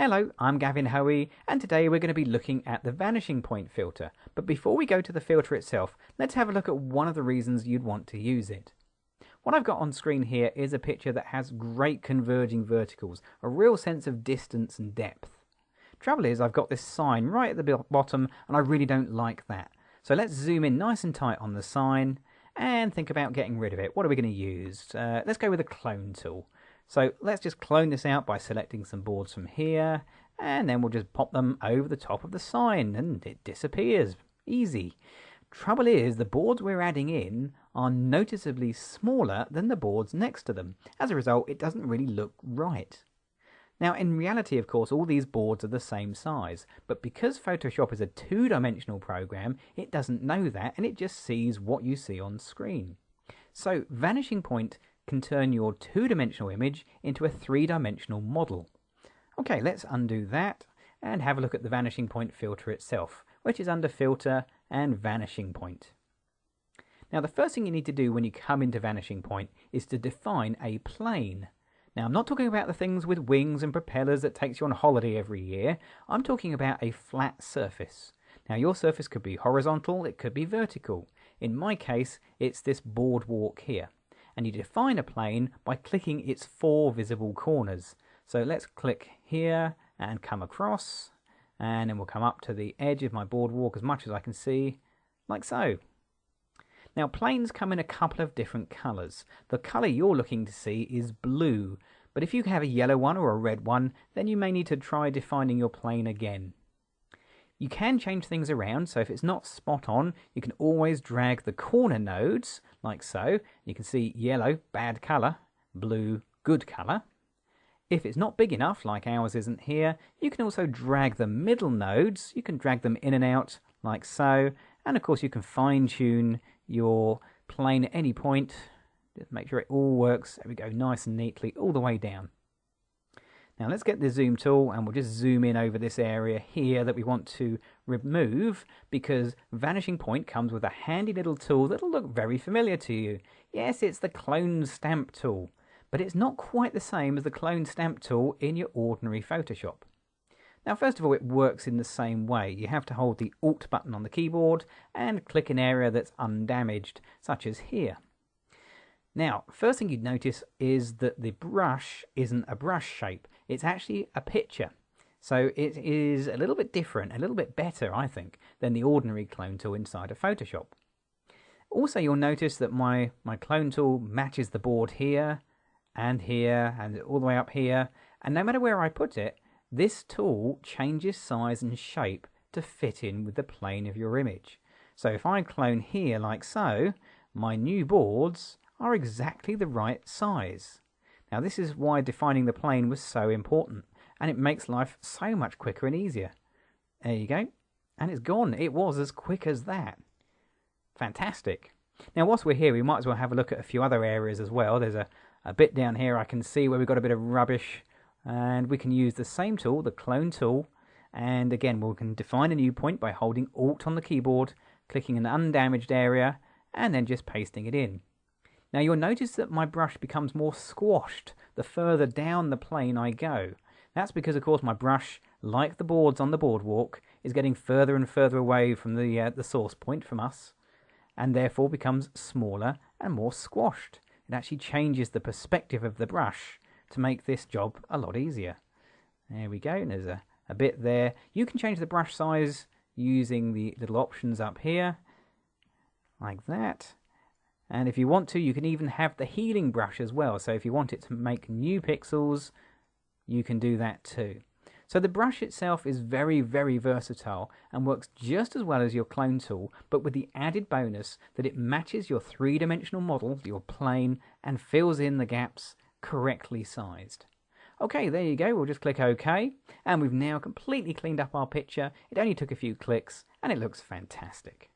Hello, I'm Gavin Hoey, and today we're going to be looking at the vanishing point filter. But before we go to the filter itself, let's have a look at one of the reasons you'd want to use it. What I've got on screen here is a picture that has great converging verticals, a real sense of distance and depth. Trouble is, I've got this sign right at the bottom, and I really don't like that. So let's zoom in nice and tight on the sign and think about getting rid of it. What are we going to use? Let's go with the clone tool. So let's just clone this out by selecting some boards from here, and then we'll just pop them over the top of the sign and it disappears. Easy. Trouble is, the boards we're adding in are noticeably smaller than the boards next to them. As a result, it doesn't really look right. Now, in reality, of course, all these boards are the same size, but because Photoshop is a two-dimensional program, it doesn't know that, and it just sees what you see on screen. So, Vanishing Point can turn your two-dimensional image into a three-dimensional model. Okay, let's undo that and have a look at the Vanishing Point filter itself, which is under Filter and Vanishing Point. Now, the first thing you need to do when you come into Vanishing Point is to define a plane. Now, I'm not talking about the things with wings and propellers that takes you on holiday every year. I'm talking about a flat surface. Now, your surface could be horizontal, it could be vertical. In my case, it's this boardwalk here. And you define a plane by clicking its four visible corners. So let's click here and come across, and then we'll come up to the edge of my boardwalk as much as I can see, like so. Now, planes come in a couple of different colours. The colour you're looking to see is blue, but if you have a yellow one or a red one, then you may need to try defining your plane again. You can change things around, so if it's not spot on, you can always drag the corner nodes, like so. You can see yellow, bad colour, blue, good colour. If it's not big enough, like ours isn't here, you can also drag the middle nodes. You can drag them in and out, like so. And of course, you can fine-tune your plane at any point. Just make sure it all works. There we go, nice and neatly, all the way down. Now let's get the zoom tool and we'll just zoom in over this area here that we want to remove, because Vanishing Point comes with a handy little tool that'll look very familiar to you. Yes, it's the clone stamp tool, but it's not quite the same as the clone stamp tool in your ordinary Photoshop. Now, first of all, it works in the same way. You have to hold the Alt button on the keyboard and click an area that's undamaged, such as here. Now, first thing you'd notice is that the brush isn't a brush shape. It's actually a picture. So it is a little bit different, a little bit better, I think, than the ordinary clone tool inside of Photoshop. Also, you'll notice that my clone tool matches the board here and all the way up here. And no matter where I put it, this tool changes size and shape to fit in with the plane of your image. So if I clone here like so, my new boards are exactly the right size. Now, this is why defining the plane was so important, and it makes life so much quicker and easier. There you go, and it's gone. It was as quick as that. Fantastic. Now, whilst we're here, we might as well have a look at a few other areas as well. There's a bit down here I can see where we've got a bit of rubbish, and we can use the same tool, the clone tool, and again, we can define a new point by holding Alt on the keyboard, clicking an undamaged area, and then just pasting it in. Now, you'll notice that my brush becomes more squashed the further down the plane I go. That's because, of course, my brush, like the boards on the boardwalk, is getting further and further away from the source point from us, and therefore becomes smaller and more squashed. It actually changes the perspective of the brush to make this job a lot easier. There we go, and there's a bit there. You can change the brush size using the little options up here, like that. And if you want to, you can even have the healing brush as well. So if you want it to make new pixels, you can do that too. So the brush itself is very, very versatile and works just as well as your clone tool, but with the added bonus that it matches your three-dimensional model, your plane, and fills in the gaps correctly sized. Okay, there you go. We'll just click OK, and we've now completely cleaned up our picture. It only took a few clicks, and it looks fantastic.